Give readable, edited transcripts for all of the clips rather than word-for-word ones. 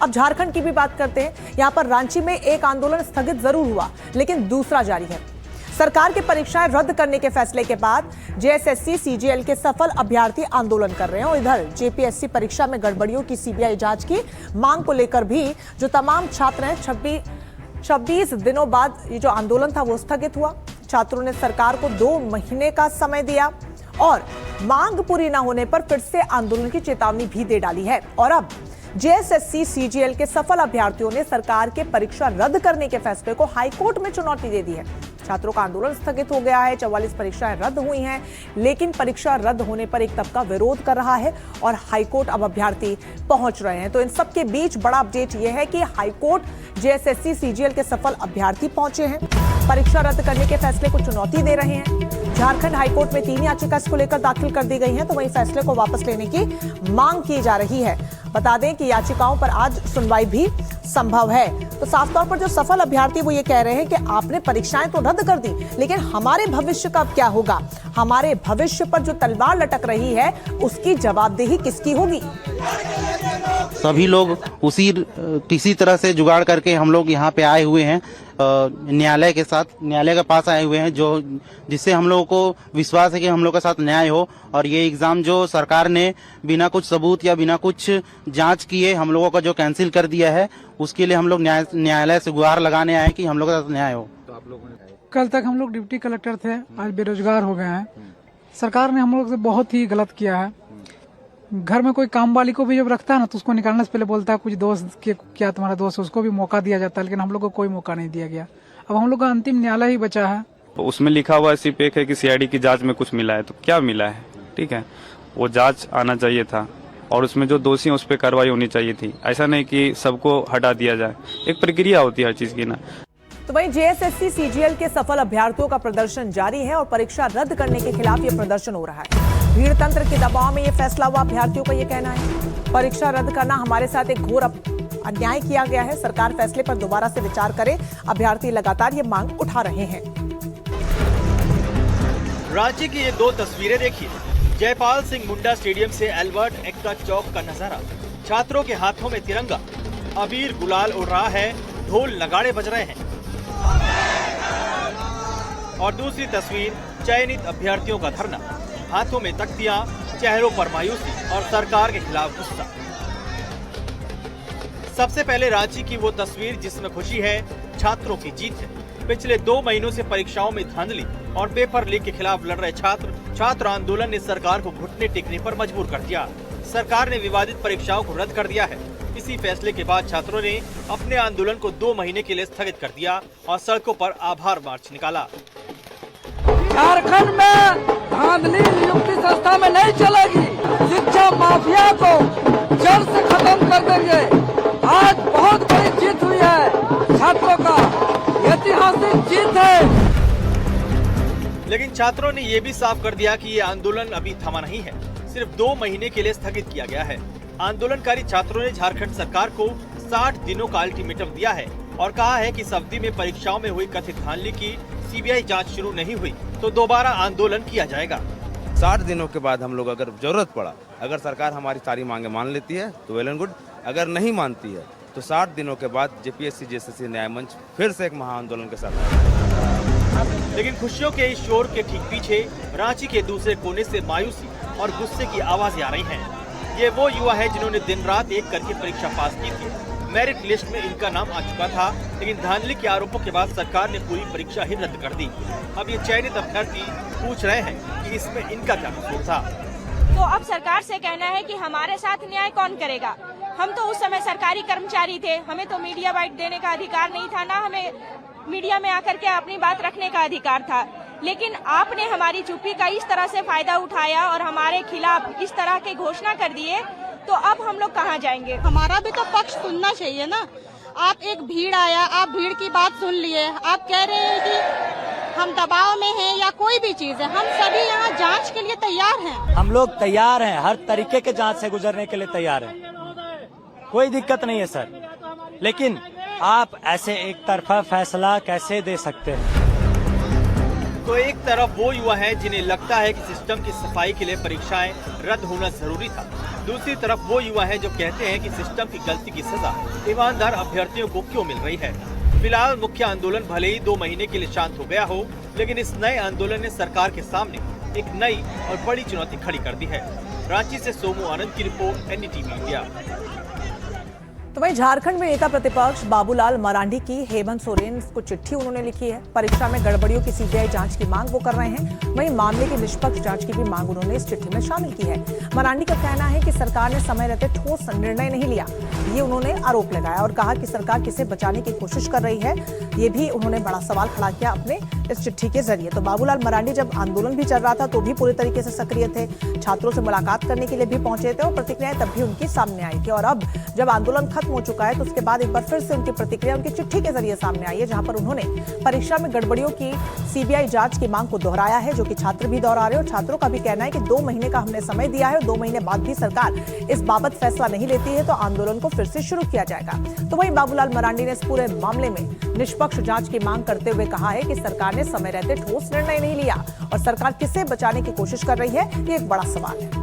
अब झारखंड की भी बात करते हैं। यहां पर रांची में एक आंदोलन स्थगित जरूर हुआ, लेकिन दूसरा जारी है। सरकार की परीक्षाएं रद्द करने के फैसले के बाद जेएसएससी सीजीएल के सफल अभ्यर्थी आंदोलन कर रहे हैं और इधर जेपीएससी परीक्षा में गड़बड़ियों की सीबीआई जांच की मांग को लेकर भी जो तमाम छात्र हैं 26 दिनों बाद ये जो आंदोलन था वो स्थगित हुआ। छात्रों ने सरकार को 2 महीने का समय दिया और मांग पूरी न होने पर फिर से आंदोलन की चेतावनी भी दे डाली है। और अब जेएसएससी सीजीएल के सफल अभ्यर्थियों ने सरकार के परीक्षा रद्द करने के फैसले को हाईकोर्ट में चुनौती दे दी है। छात्रों का आंदोलन स्थगित हो गया है, 44 परीक्षाएं रद्द हुई हैं, लेकिन परीक्षा रद्द होने पर एक तबका विरोध कर रहा है और हाईकोर्ट अब अभ्यर्थी पहुंच रहे हैं। तो इन सब के बीच बड़ा अपडेट यह है कि हाईकोर्ट जेएसएससी सीजीएल के सफल अभ्यर्थी पहुंचे हैं, परीक्षा रद्द करने के फैसले को चुनौती दे रहे हैं। झारखंड हाईकोर्ट में 3 याचिका इसको लेकर दाखिल कर दी गई हैं, तो वहीं फैसले को वापस लेने की मांग की जा रही है। बता दें कि याचिकाओं पर आज सुनवाई भी संभव है। तो साफ तौर पर जो सफल अभ्यर्थी वो ये कह रहे हैं कि आपने परीक्षाएं तो रद्द कर दी, लेकिन हमारे भविष्य का क्या होगा? हमारे भविष्य पर जो तलवार लटक रही है उसकी जवाबदेही किसकी होगी? सभी लोग किसी तरह से जुगाड़ करके हम लोग यहाँ पे आए हुए हैं, न्यायालय के पास आए हुए हैं, जिससे हम लोगों को विश्वास है कि हम लोग के साथ न्याय हो। और ये एग्जाम जो सरकार ने बिना कुछ सबूत या बिना कुछ जांच किए हम लोगों का जो कैंसिल कर दिया है, उसके लिए हम लोग न्यायालय से गुहार लगाने आए कि हम लोग के साथ न्याय हो। तो आप लोगों ने कल तक हम लोग डिप्टी कलेक्टर थे, आज बेरोजगार हो गए हैं। सरकार ने हम लोग से बहुत ही गलत किया है। घर में कोई काम वाली को भी जब रखता है ना तो उसको निकालने से पहले बोलता है कुछ दोस्त के क्या तुम्हारा दोस्त है, उसको भी मौका दिया जाता है, लेकिन हम लोग को कोई मौका नहीं दिया गया। अब हम लोग का अंतिम न्यायालय ही बचा है। तो उसमें लिखा हुआ सिर्फ एक है कि सीआईडी की जांच में कुछ मिला है, तो क्या मिला है? ठीक है, वो जांच आना चाहिए था और उसमें जो दोषी है उस पर कार्रवाई होनी चाहिए थी। ऐसा नहीं कि सबको हटा दिया जाए, एक प्रक्रिया होती है हर चीज की ना। तो वहीं जेएसएससी सीजीएल के सफल अभ्यर्थियों का प्रदर्शन जारी है और परीक्षा रद्द करने के खिलाफ ये प्रदर्शन हो रहा है। भीड़ तंत्र के दबाव में ये फैसला हुआ, अभ्यर्थियों का ये कहना है। परीक्षा रद्द करना हमारे साथ एक घोर अन्याय किया गया है, सरकार फैसले पर दोबारा से विचार करे। अभ्यर्थी लगातार ये मांग उठा रहे हैं। रांची की ये 2 तस्वीरें देखिए। जयपाल सिंह मुंडा स्टेडियम से अल्बर्ट एक्का चौक का नजारा। छात्रों के हाथों में तिरंगा, अबीर गुलाल उड़ रहा है, ढोल नगाड़े बज रहे हैं। और दूसरी तस्वीर चयनित अभ्यर्थियों का धरना, हाथों में तख्तियां, चेहरों पर मायूसी और सरकार के खिलाफ गुस्सा। सबसे पहले रांची की वो तस्वीर जिसमें खुशी है, छात्रों की जीत है। पिछले 2 महीनों से परीक्षाओं में धांधली और पेपर लीक के खिलाफ लड़ रहे छात्र आंदोलन ने सरकार को घुटने टेकने पर मजबूर कर दिया। सरकार ने विवादित परीक्षाओं को रद्द कर दिया है। इसी फैसले के बाद छात्रों ने अपने आंदोलन को 2 महीने के लिए स्थगित कर दिया और सड़कों पर आभार मार्च निकाला। झारखंड में धांधली नियुक्ति संस्था में नहीं चलेगी। शिक्षा माफिया को जड़ से खत्म कर देंगे। आज बहुत बड़ी जीत हुई है छात्रों का, ऐतिहासिक जीत है। लेकिन छात्रों ने ये भी साफ कर दिया कि ये आंदोलन अभी थमा नहीं है, सिर्फ 2 महीने के लिए स्थगित किया गया है। आंदोलनकारी छात्रों ने झारखंड सरकार को 60 दिनों का अल्टीमेटम दिया है और कहा है कि इस अवधि में परीक्षाओं में हुई कथित धांधली की सीबीआई जांच शुरू नहीं हुई तो दोबारा आंदोलन किया जाएगा। 60 दिनों के बाद हम लोग अगर जरूरत पड़ा, अगर सरकार हमारी सारी मांगे मान लेती है तो वेल एंड गुड, अगर नहीं मानती है तो 60 दिनों के बाद जेपीएससी जेएसएससी न्याय मंच फिर से एक महाआंदोलन के साथ। लेकिन खुशियों के इस शोर के ठीक पीछे रांची के दूसरे कोने से मायूसी और गुस्से की आवाजें आ रही हैं। ये वो युवा है जिन्होंने दिन रात एक करके परीक्षा पास की थी। मेरिट लिस्ट में इनका नाम आ चुका था, लेकिन धांधली के आरोपों के बाद सरकार ने पूरी परीक्षा ही रद्द कर दी। अब ये चयनित अभ्यर्थी पूछ रहे हैं कि इसमें इनका क्या कसूर था। तो अब सरकार से कहना है कि हमारे साथ न्याय कौन करेगा। हम तो उस समय सरकारी कर्मचारी थे, हमें तो मीडिया बाइट देने का अधिकार नहीं था, ना हमें मीडिया में आकर के अपनी बात रखने का अधिकार था। लेकिन आपने हमारी चुप्पी का इस तरह से फायदा उठाया और हमारे खिलाफ इस तरह के घोषणा कर दिए, तो अब हम लोग कहाँ जाएंगे? हमारा भी तो पक्ष सुनना चाहिए ना। आप एक भीड़ आया, आप भीड़ की बात सुन लिए, आप कह रहे हैं कि हम दबाव में हैं या कोई भी चीज है। हम सभी यहाँ जांच के लिए तैयार हैं। हम लोग तैयार हैं, हर तरीके के जांच से गुजरने के लिए तैयार हैं, कोई दिक्कत नहीं है सर। लेकिन आप ऐसे एक तरफा फैसला कैसे दे सकते हैं? तो एक तरफ वो युवा हैं जिन्हें लगता है कि सिस्टम की सफाई के लिए परीक्षाएं रद्द होना जरूरी था। दूसरी तरफ वो युवा हैं जो कहते हैं कि सिस्टम की गलती की सजा ईमानदार अभ्यर्थियों को क्यों मिल रही है। फिलहाल मुख्य आंदोलन भले ही 2 महीने के लिए शांत हो गया हो, लेकिन इस नए आंदोलन ने सरकार के सामने एक नई और बड़ी चुनौती खड़ी कर दी है। रांची से सोमू आनंद की रिपोर्ट, एनडीटीवी इंडिया। तो वहीं झारखंड में नेता प्रतिपक्ष बाबूलाल मरांडी की हेमंत सोरेन को चिट्ठी उन्होंने लिखी है। परीक्षा में गड़बड़ियों की सीबीआई जांच की मांग वो कर रहे हैं। वहीं मामले की निष्पक्ष जांच की भी मांग उन्होंने इस चिट्ठी में शामिल की है। मरांडी का कहना है कि सरकार ने समय रहते ठोस निर्णय नहीं लिया, ये उन्होंने आरोप लगाया और कहा कि सरकार किसे बचाने की कोशिश कर रही है। ये भी उन्होंने बड़ा सवाल खड़ा किया अपने इस चिट्ठी के जरिए। तो बाबूलाल मरांडी जब आंदोलन भी चल रहा था तो भी पूरे तरीके से सक्रिय थे, छात्रों से मुलाकात करने के लिए भी पहुंचे थे और प्रतिक्रियाएं तब भी उनकी सामने आई थी। और अब जब आंदोलन खत्म हो चुका है तो उसके बाद एक बार फिर से उनकी प्रतिक्रिया उनकी चिट्ठी के जरिए सामने आई है, जहां पर उन्होंने परीक्षा में गड़बड़ियों की सीबीआई जांच की मांग को दोहराया है, जो कि छात्र भी दोहरा रहे हैं। और छात्रों का भी कहना है कि 2 महीने का हमने समय दिया है और 2 महीने बाद भी सरकार इस बाबत फैसला नहीं लेती है तो आंदोलन को फिर से शुरू किया जाएगा। तो वहीं बाबूलाल मरांडी ने इस पूरे मामले में निष्पक्ष जांच की मांग करते हुए कहा है कि सरकार ने समय रहते ठोस निर्णय नहीं लिया और सरकार किसे बचाने की कोशिश कर रही है, ये एक बड़ा सवाल है।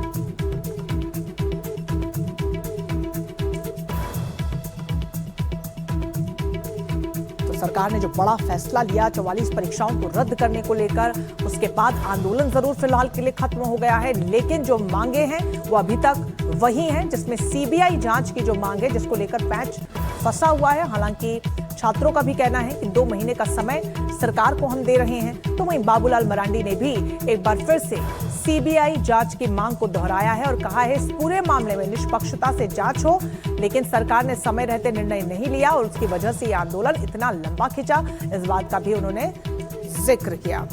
सरकार ने जो बड़ा फैसला लिया 44 परीक्षाओं को रद्द करने को लेकर, उसके बाद आंदोलन जरूर फिलहाल के लिए खत्म हो गया है, लेकिन जो मांगे हैं वो अभी तक वही हैं, जिसमें सीबीआई जांच की जो मांग है जिसको लेकर पैच फंसा हुआ है। हालांकि छात्रों का भी कहना है कि 2 महीने का समय सरकार को हम दे रहे हैं। तो वहीं बाबूलाल मरांडी ने भी एक बार फिर से सीबीआई जांच की मांग को दोहराया है और कहा है इस पूरे मामले में निष्पक्षता से जांच हो, लेकिन सरकार ने समय रहते निर्णय नहीं लिया और उसकी वजह से ये आंदोलन इतना लंबा खिंचा, इस बात का भी उन्होंने जिक्र किया।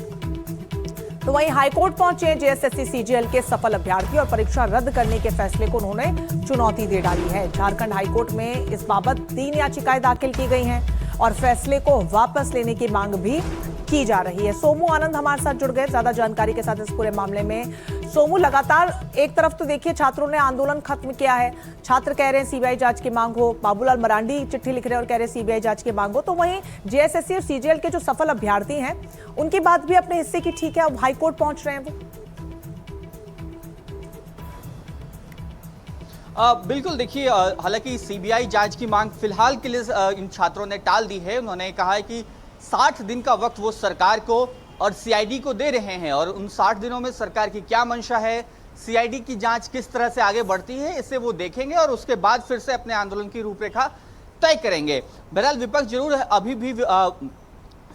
तो वहीं हाईकोर्ट पहुंचे जेएसएससी सीजीएल के सफल अभ्यर्थी और परीक्षा रद्द करने के फैसले को उन्होंने चुनौती दे डाली है। झारखंड हाईकोर्ट में इस बाबत 3 याचिकाएं दाखिल की गई हैं और फैसले को वापस लेने की मांग भी की जा रही है। सोमू आनंद हमारे साथ जुड़ गए ज्यादा जानकारी के साथ इस पूरे मामले में। सोमू, लगातार एक तरफ तो देखिए छात्रों ने आंदोलन खत्म किया है, छात्र कह रहे हैं सीबीआई जांच की मांग हो, बाबूलाल मरांडी चिट्ठी लिख रहे हैं और कह रहे हैं सीबीआई जांच की मांग हो, तो वहीं जेएसएससी और सीजीएल के जो सफल अभ्यर्थी हैं उनकी बात भी अपने हिस्से की ठीक है, अब हाईकोर्ट पहुंच रहे हैं वो। बिल्कुल, देखिए हालांकि सीबीआई जांच की मांग फिलहाल के लिए इन छात्रों ने टाल दी है। उन्होंने कहा है कि 60 दिन का वक्त वो सरकार को और सीआईडी को दे रहे हैं और उन 60 दिनों में सरकार की क्या मंशा है, सीआईडी की जांच किस तरह से आगे बढ़ती है, इसे वो देखेंगे और उसके बाद फिर से अपने आंदोलन की रूपरेखा तय करेंगे। बहरहाल विपक्ष जरूर अभी भी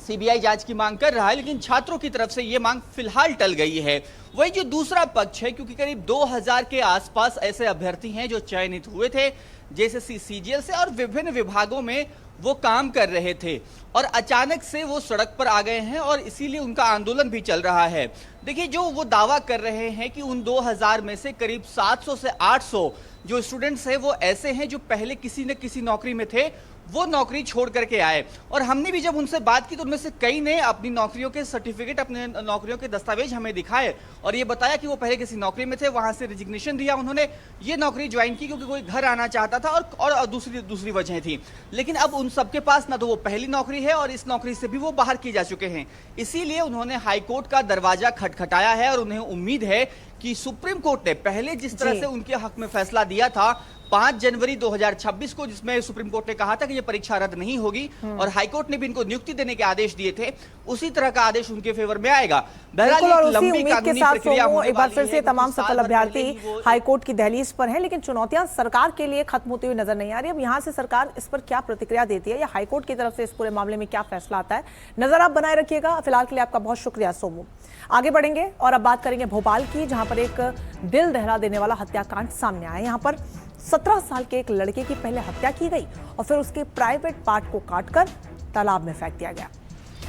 सीबीआई जांच की मांग कर रहा है, लेकिन छात्रों की तरफ से ये मांग फिलहाल टल गई है। वही जो दूसरा पक्ष है, क्योंकि करीब 2000 के आसपास ऐसे अभ्यर्थी हैं जो चयनित हुए थे जेएसएससी सीजीएल से और विभिन्न विभागों में वो काम कर रहे थे और अचानक से वो सड़क पर आ गए हैं और इसीलिए उनका आंदोलन भी चल रहा है। देखिए, जो वो दावा कर रहे हैं कि उन 2000 में से करीब 700 से 800 जो स्टूडेंट्स हैं वो ऐसे हैं जो पहले किसी न किसी नौकरी में थे, वो नौकरी छोड़ करके आए और हमने भी जब उनसे बात की तो उनमें से कई ने अपनी नौकरियों के सर्टिफिकेट, अपने नौकरियों के दस्तावेज हमें दिखाए और ये बताया कि वो पहले किसी नौकरी में थे, वहां से रिजिग्नेशन दिया, उन्होंने ये नौकरी ज्वाइन की क्योंकि कोई घर आना चाहता था और दूसरी वजह थी। लेकिन अब उन सबके पास ना तो वो पहली नौकरी है और इस नौकरी से भी वो बाहर किए जा चुके हैं। इसीलिए उन्होंने हाईकोर्ट का दरवाजा खटखटाया है और उन्हें उम्मीद है कि सुप्रीम कोर्ट ने पहले जिस तरह से उनके हक में फैसला दिया था 5 जनवरी 2026 को, जिसमें सुप्रीम कोर्ट ने कहा था कि यह परीक्षा रद्द नहीं होगी और हाईकोर्ट ने भी इनको नियुक्ति देने के आदेश दिए थे, उसी तरह का आदेश उनके फेवर में आएगा। बहरहाल एक लंबी कानूनी प्रक्रिया एक बार फिर से तमाम सफल अभ्यर्थी हाईकोर्ट की दहलीज पर हैं, लेकिन चुनौतियां सरकार के लिए खत्म होती हुई नजर नहीं आ रही। अब यहाँ से सरकार इस पर क्या प्रतिक्रिया देती है या हाईकोर्ट की तरफ से इस पूरे मामले में क्या फैसला आता है, नजर आप बनाए रखिएगा। फिलहाल के लिए आपका बहुत शुक्रिया सोमू। आगे बढ़ेंगे और अब बात करेंगे भोपाल की, जहां पर एक दिल दहला देने वाला हत्याकांड सामने आया। यहाँ पर 17 साल के एक लड़के की पहले हत्या की गई और फिर उसके प्राइवेट पार्ट को काटकर तालाब में फेंक दिया गया।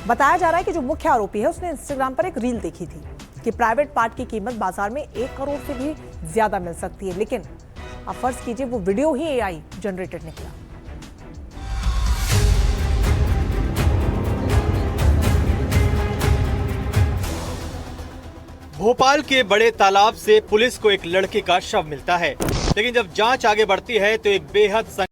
बताया जा रहा है कि जो मुख्य आरोपी है उसने इंस्टाग्राम पर एक रील देखी थी कि प्राइवेट पार्ट की कीमत बाजार में 1 करोड़ से भी ज्यादा मिल सकती है, लेकिन अब फर्ज कीजिए वो वीडियो ही एआई जनरेटेड निकला। भोपाल के बड़े तालाब से पुलिस को एक लड़के का शव मिलता है, लेकिन जब जांच आगे बढ़ती है तो एक बेहद